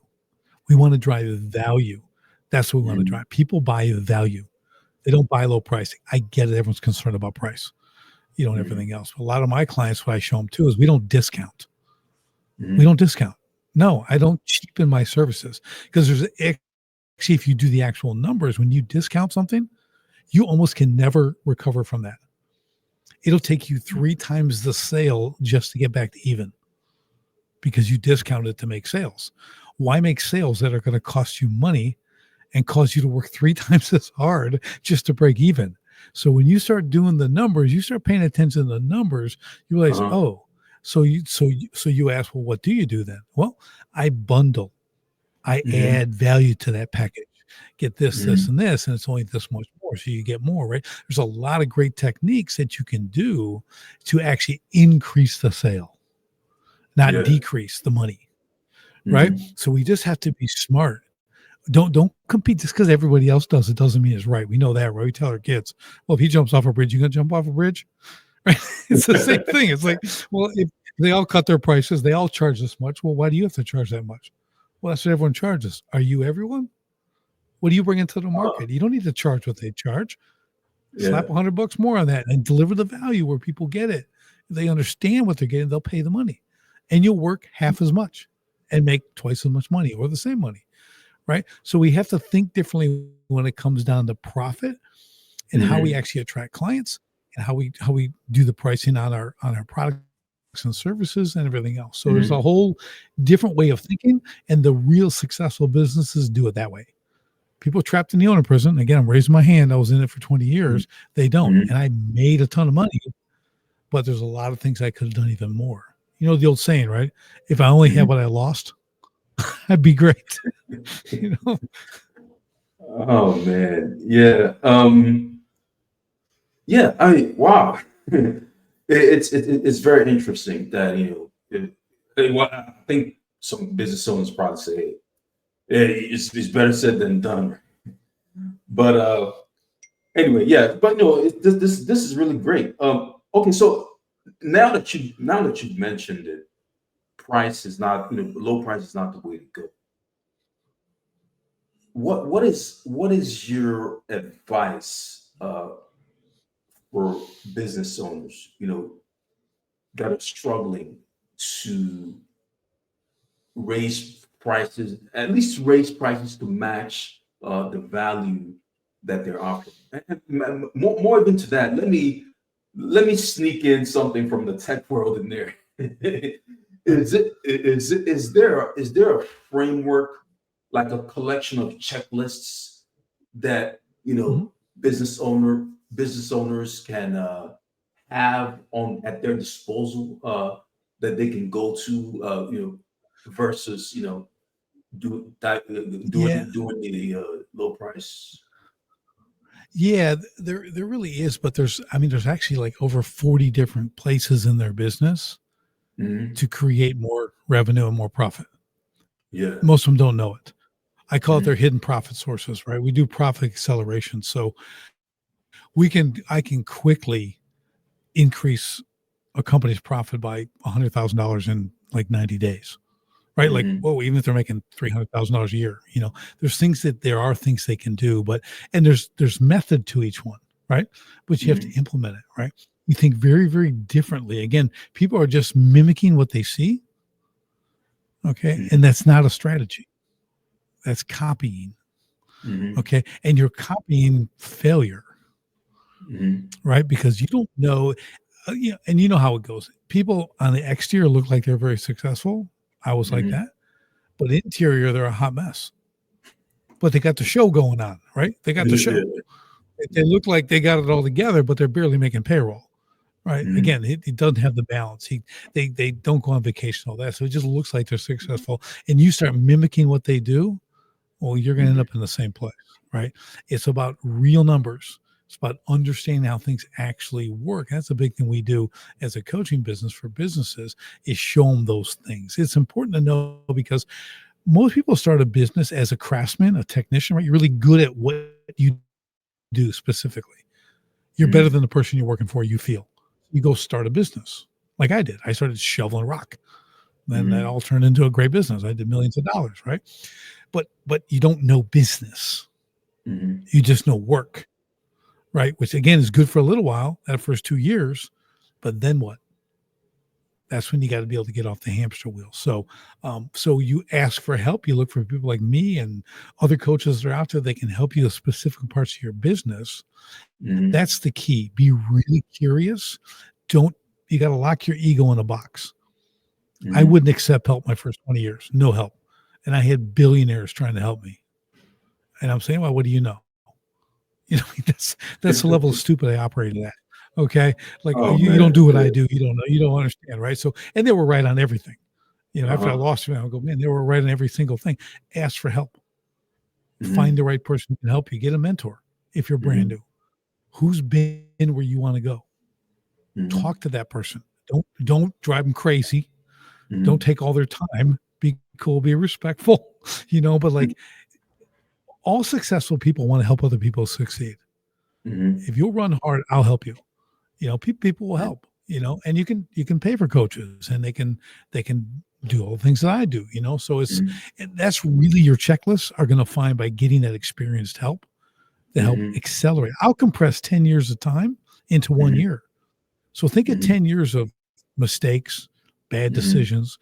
B: We want to drive value. That's what we want to
A: Mm-hmm.
B: drive. People buy value. They don't buy low price. I get it. Everyone's concerned about price, and
A: Mm-hmm.
B: everything else. But a lot of my clients, what I show them too, is we don't discount. We
A: Mm-hmm.
B: don't discount. No, I don't cheapen my services because there's actually, if you do the actual numbers, when you discount something, you almost can never recover from that. It'll take you 3 times the sale just to get back to even because you discounted to make sales. Why make sales that are going to cost you money and cause you to work 3 times as hard just to break even? So when you start doing the numbers, you start paying attention to the numbers, you realize,
A: Uh-huh.
B: oh, so you ask, well, what do you do then? Well, I bundle. I
A: Mm-hmm.
B: add value to that package. Get this,
A: Mm-hmm.
B: and this, and it's only this much more. So you get more, right? There's a lot of great techniques that you can do to actually increase the sale, not
A: Yeah.
B: decrease the money, right?
A: Mm-hmm.
B: So we just have to be smart. Don't compete just because everybody else does it doesn't mean it's right. We know that, right? We tell our kids, well, if he jumps off a bridge, you gonna jump off a bridge, right? It's the same thing. It's like, well, They all cut their prices. They all charge this much. Well, why do you have to charge that much? Well, that's what everyone charges. Are you everyone? What do you bring into the
A: Uh,
B: market? You don't need to charge what they charge.
A: yeah.
B: Slap $100 more on that and deliver the value where people get it. If they understand what they're getting, they'll pay the money, and you'll work half as much and make twice as much money or the same money, right? So we have to think differently when it comes down to profit and how we
A: Hmm.
B: actually attract clients and how we do the pricing on our products and services and everything else. So there's a
A: Hmm.
B: whole different way of thinking, and the real successful businesses do it that way. People trapped in the owner prison, again, I'm raising my hand, I was in it for 20 years, they don't.
A: Hmm.
B: And I made a ton of money, but there's a lot of things I could have done even more. You know the old saying, right? If I only had
A: Hmm.
B: what I lost, I'd be great. You know?
A: Oh man, yeah. Yeah, wow. It's very interesting that well, I think some business owners probably say, "Hey, it's better said than done." But anyway, yeah. But no, this is really great. Okay, so now that you've mentioned it, price is not low price is not the way to go. What is your advice for business owners? That are struggling to raise prices, at least raise prices to match the value that they're offering. And more even to that, let me sneak in something from the tech world in there. Is there a framework, like a collection of checklists that
B: Mhm.
A: business owners can have on at their disposal, that they can go to, versus
B: Yeah,
A: doing the low price.
B: yeah, there really is, but there's actually like over 40 different places in their business
A: Hmm.
B: to create more revenue and more profit.
A: Yeah.
B: Most of them don't know it. I call it their
A: Hmm.
B: hidden profit sources, right? We do profit acceleration. So I can quickly increase a company's profit by $100,000 in like 90 days, right? Like,
A: Hmm.
B: whoa, even if they're making $300,000 a year, there are things they can do, and there's method to each one, right? But you have to
A: Hmm.
B: implement it, right? You think very, very differently. Again, people are just mimicking what they see. Okay. And
A: Hmm.
B: that's not a strategy. That's copying.
A: Hmm.
B: Okay. And you're copying failure,
A: Hmm.
B: right? Because you don't know, and you know how it goes. People on the exterior look like they're very successful. I was like
A: Hmm.
B: that, but interior, they're a hot mess. But they got the show going on, right? They got the show.
A: Yeah.
B: They look like they got it all together, but they're barely making payroll, right?
A: Hmm.
B: Again, it doesn't have the balance. They don't go on vacation, all that. So it just looks like they're successful. And you start mimicking what they do, well, you're going to end
A: Hmm.
B: up in the same place, right? It's about real numbers. It's about understanding how things actually work. That's a big thing we do as a coaching business for businesses is show them those things. It's important to know because most people start a business as a craftsman, a technician, right? You're really good at what you do specifically. You're better
A: Hmm.
B: than the person you're working for, you feel. You go start a business like I did. I started shoveling rock. Then that
A: Hmm.
B: all turned into a great business. I did millions of dollars, right? But you don't know business.
A: Hmm.
B: You just know work, right? Which again is good for a little while, that first 2 years. But then what? That's when you got to be able to get off the hamster wheel. So you ask for help. You look for people like me and other coaches that are out there. They can help you with specific parts of your business.
A: Hmm.
B: That's the key. Be really curious. Don't You got to lock your ego in a box. I
A: Hmm.
B: wouldn't accept help my first 20 years. No help. And I had billionaires trying to help me. And I'm saying, well, what do you know? That's the level of stupid I operated at. Okay. Like
A: Oh
B: you don't do
A: man.
B: what I
A: Yeah.
B: do. You don't know. You don't understand. Right. So, and they were right on everything. After I
A: Uh-huh.
B: lost them, I'll go, man, they were right on every single thing. Ask for help. Find
A: Hmm.
B: the right person who can help you. Get a mentor if you're brand
A: Hmm.
B: new. Who's been where you want to go?
A: Hmm.
B: Talk to that person. Don't drive them crazy. Don't
A: Hmm.
B: take all their time. Be cool. Be respectful. But like all successful people want to help other people succeed.
A: Hmm.
B: If you'll run hard, I'll help you. People will help. And you can pay for coaches, and they can do all the things that I do. So
A: Mhm.
B: and that's really your checklists are going to find by getting that experienced help to help
A: Mhm.
B: accelerate. I'll compress 10 years of time into one
A: Mhm.
B: year. So think of
A: Mhm.
B: 10 years of mistakes, bad
A: Mhm.
B: decisions,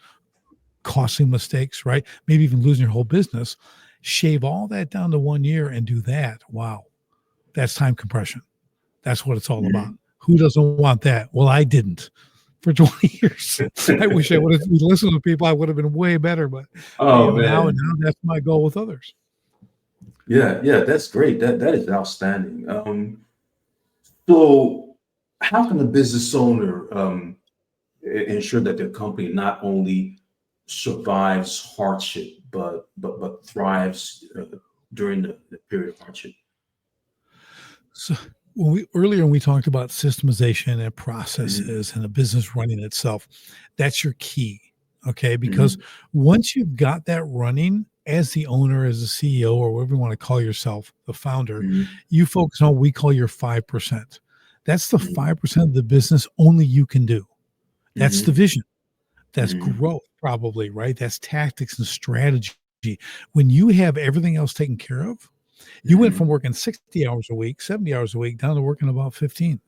B: costly mistakes, right? Maybe even losing your whole business. Shave all that down to one year and do that. Wow. That's time compression. That's what it's all about.
A: Mhm.
B: Who doesn't want that? Well, I didn't for 20 years. I wish I would have listened to people. I would have been way better, but
A: Oh
B: now
A: man.
B: that's my goal with others.
A: Yeah, yeah, that's great. That is outstanding. So how can a business owner ensure that their company not only survives hardship, but thrives during the period of hardship?
B: So when we talked about systemization and
A: Mhm.
B: processes and a business running itself, that's your key. Okay. Because
A: Mhm.
B: once you've got that running as the owner, as the CEO, or whatever you want to call yourself, the founder,
A: Mhm.
B: you focus on what we call your 5%. That's the
A: Mhm.
B: 5% of the business only you can do. That's the
A: Mhm.
B: vision. That's
A: Mhm.
B: growth, probably, right? That's tactics and strategy. When you have everything else taken care of, you went from
A: Mhm.
B: working 60 hours a week, 70 hours a week, down to working about 15.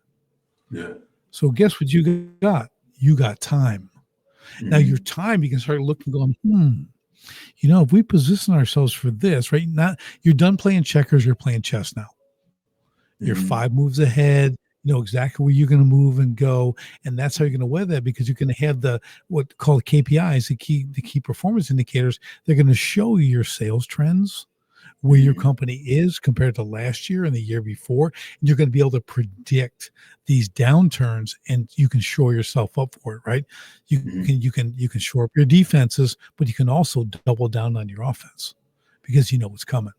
A: Yeah.
B: So guess what you got? You got time. Now your
A: Mhm.
B: time, you can start looking, going, if we position ourselves for this, right? Not you're done playing checkers, you're playing chess now. You're
A: Mhm.
B: 5 moves ahead. You know exactly where you're going to move and go, and that's how you're going to weather that because you're going to have the what called KPIs, the key performance indicators. They're going to show you your sales trends, where your
A: Mhm.
B: company is compared to last year and the year before. And you're going to be able to predict these downturns and you can shore yourself up for it, right? You
A: Mhm.
B: can you can you can shore up your defenses, but you can also double down on your offense because you know what's coming,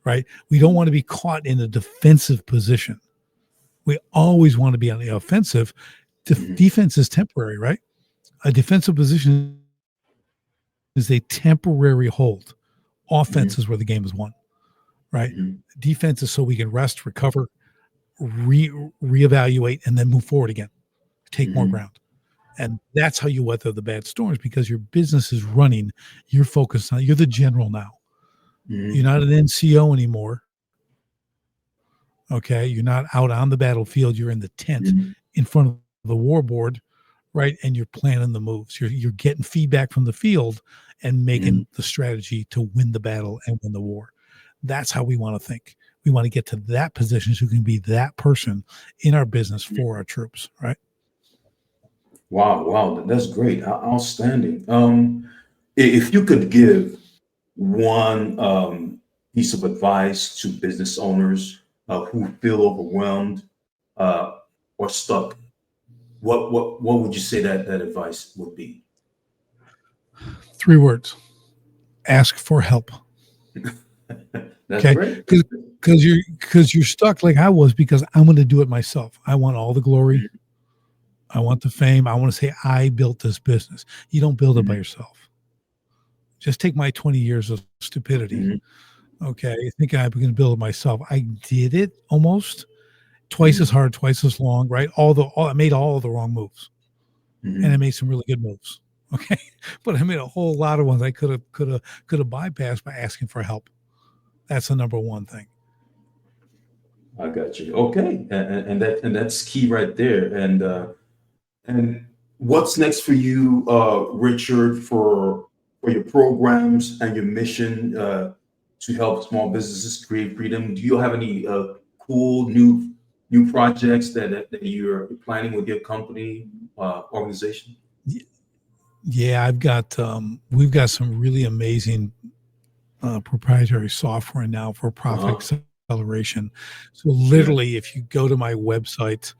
B: right? We don't want to be caught in a defensive position. We always want to be on the offensive.
A: Mhm.
B: Defense is temporary, right? A defensive position is a temporary hold. Offense
A: Mhm.
B: is where the game is won, right?
A: Mhm.
B: Defense is so we can rest, recover, re reevaluate, and then move forward again, take more
A: Mhm.
B: ground. And that's how you weather the bad storms because your business is running. You're focused on, you're the general now. You're
A: Mhm.
B: not an NCO anymore. Okay. You're not out on the battlefield. You're in the tent
A: Mhm.
B: in front of the war board, right? And you're planning the moves. You're getting feedback from the field and
A: Mhm.
B: making the strategy to win the battle and win the war. That's how we want to think. We want to get to that position so we can be that person in our business for our troops, right?
A: Wow, wow, that's great. Outstanding. If you could give one piece of advice to business owners who feel overwhelmed uh, or stuck, what would you say that advice would be?
B: 3 words: ask for help.
A: That's
B: Okay,
A: great.
B: because you're stuck like I was because I'm going to do it myself. I want all the glory.
A: Mhm.
B: I want the fame. I want to say I built this business. You don't build it by
A: Mhm.
B: yourself. Just take my 20 years of stupidity.
A: Mhm.
B: Okay, you think I'm going to build it myself? I did it almost twice as
A: Mhm.
B: hard, twice as long. Right? I made all of the wrong moves, and I
A: Mhm.
B: made some really good moves. Okay, but I made a whole lot of ones I could have bypassed by asking for help. That's the number one thing.
A: I got you. Okay, and that's key right there. And what's next for you, Richard, for your programs and your mission to help small businesses create freedom? Do you have any cool new projects that you're planning with your company organization?
B: Yeah, we've got some really amazing proprietary software now for profit
A: Uh-huh.
B: acceleration. So
A: Yeah.
B: literally, if you go to my website,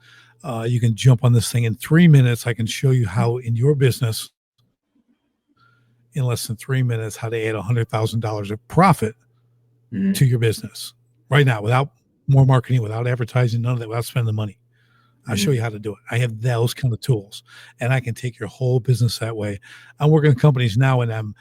B: you can jump on this thing in 3 minutes. I can show you how in your business, in less than 3 minutes, how to add $100,000 of profit to
A: Mm-hmm.
B: your business right now without more marketing, without advertising, none of that, without spending the money. I'll show you
A: Mm-hmm.
B: how to do it. I have those kind of tools, and I can take your whole business that way. I'm working with companies now, and I'm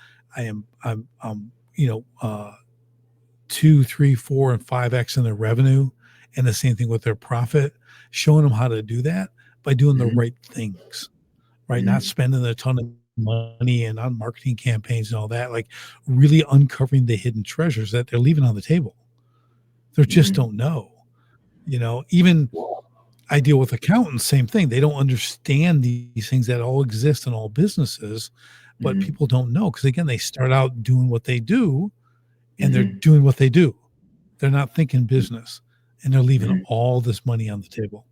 B: 2, 3, 4, and 5x in their revenue, and the same thing with their profit. Showing them how to do that. by doing the
A: Mhm.
B: right things, right? Not
A: Mhm.
B: spending a ton of money and on marketing campaigns and all that, like really uncovering the hidden treasures that they're leaving on the table. They just
A: Mhm.
B: don't know. Even
A: Wow.
B: I deal with accountants, same thing. They don't understand these things that all exist in all businesses, but
A: Mhm.
B: people don't know because again, they start out doing what they do and they're
A: Mhm.
B: doing what they do. They're not thinking business and they're leaving
A: Mhm.
B: all this money on the table.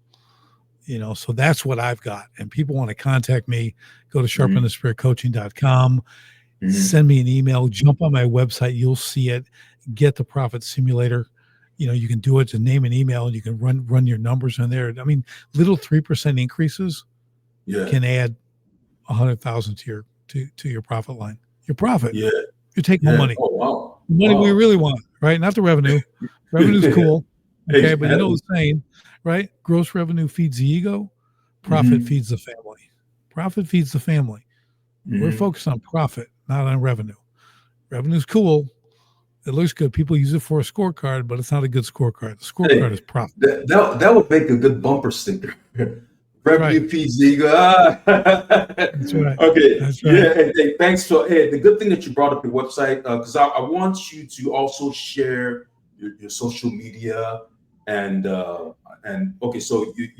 B: So that's what I've got. And people want to contact me, go to
A: Mhm.
B: sharpenthespiritcoaching.com,
A: Mhm.
B: send me an email, jump on my website, you'll see it, get the profit simulator. You can do it to name an email and you can run your numbers in there. I mean, little 3% increases
A: Yeah.
B: can add 100,000 to your profit line. Your profit,
A: Yeah.
B: your take home
A: Yeah.
B: money.
A: Oh, wow.
B: The money we
A: Wow.
B: really want, right? Not the revenue. Revenue's cool. Okay. But you know
A: Exactly.
B: the saying, right? Gross revenue feeds the ego, profit
A: Mhm.
B: feeds the family. Profit feeds the family. We're
A: Mhm.
B: focused on profit, not on revenue. Revenue's cool. It looks good. People use it for a scorecard, but it's not a good scorecard. The scorecard
A: Hey,
B: is profit.
A: that would make a good bumper sticker.
B: That's right.
A: Revenue feeds the ego. Ah.
B: That's right.
A: Okay.
B: That's right.
A: Yeah. Hey, thanks for the good thing that you brought up your website because I want you to also share your social media and okay. So okay.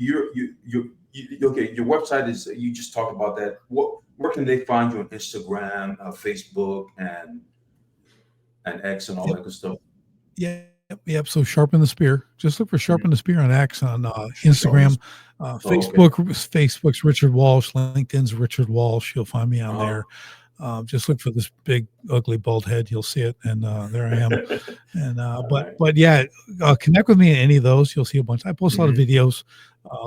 A: Your website is you just talked about that. Where can they find you on Instagram, Facebook, and X and all
B: Yep.
A: that good stuff?
B: Yep. Yep. So sharpen the spear. Just look for
A: Mhm.
B: sharpen the spear on X on
A: Sharpness.
B: Instagram,
A: Oh, okay.
B: Facebook's Richard Walsh, LinkedIn's Richard Walsh. You'll find me on
A: Uh-huh.
B: there. Just look for this big, ugly, bald head. You'll see it, and there I am. And
A: All right.
B: but yeah, connect with me in any of those. You'll see a bunch. I post a lot of
A: Mhm.
B: videos,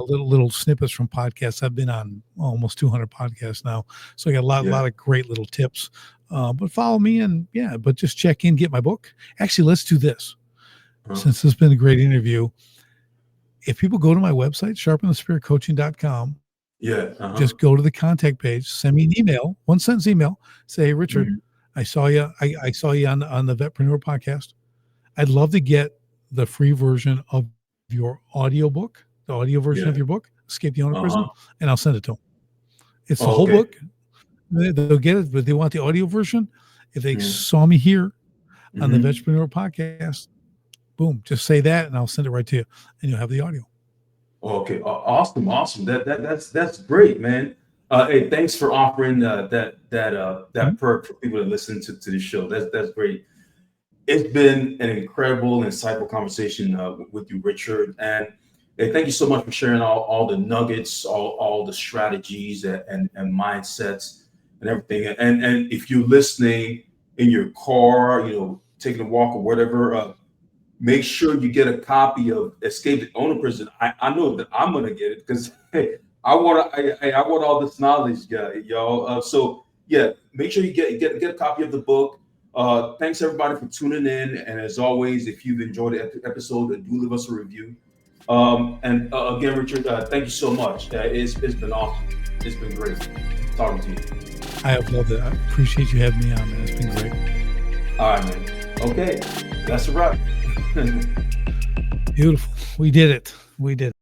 B: little snippets from podcasts. I've been on almost 200 podcasts now, so I got a
A: Yeah.
B: lot of great little tips. But follow me, and yeah, but just check in, get my book. Actually, let's do this.
A: Uh-huh.
B: Since this has been a great interview, if people go to my website, sharpenthespiritcoaching.com,
A: Yeah. Uh-huh.
B: just go to the contact page, send me an email, one sentence email, say, hey, Richard,
A: Mhm.
B: I saw you. I saw you on the Vetpreneur podcast. I'd love to get the free version of your audiobook, the audio version of
A: Yeah.
B: your book, Escape the Owner Prison,
A: Uh-huh.
B: and I'll send it to them. It's the
A: Oh,
B: whole
A: okay.
B: book. They'll get it, but they want the audio version. If they
A: Mhm.
B: saw me here on the
A: Mhm.
B: Vetpreneur podcast, boom, just say that and I'll send it right to you and you'll have the audio.
A: Okay. Awesome. Awesome. That's great, man. Hey, thanks for offering that
B: Mhm.
A: perk for people to listen to the show. That's great. It's been an incredible, insightful conversation with you, Richard. And hey, thank you so much for sharing all the nuggets, all the strategies and mindsets and everything. And if you're listening in your car, taking a walk or whatever, make sure you get a copy of Escape the Owner Prison. I know that I'm gonna get it because hey, I want all this knowledge, y'all. So yeah, make sure you get a copy of the book. Thanks everybody for tuning in, and as always, if you've enjoyed the episode, do leave us a review. And again, Richard, thank you so much. It's been awesome. It's been great talking to you.
B: I have loved it. I appreciate you having me on, man. It's been great.
A: All right, man. Okay, that's a wrap.
B: Beautiful. We did it. We did it.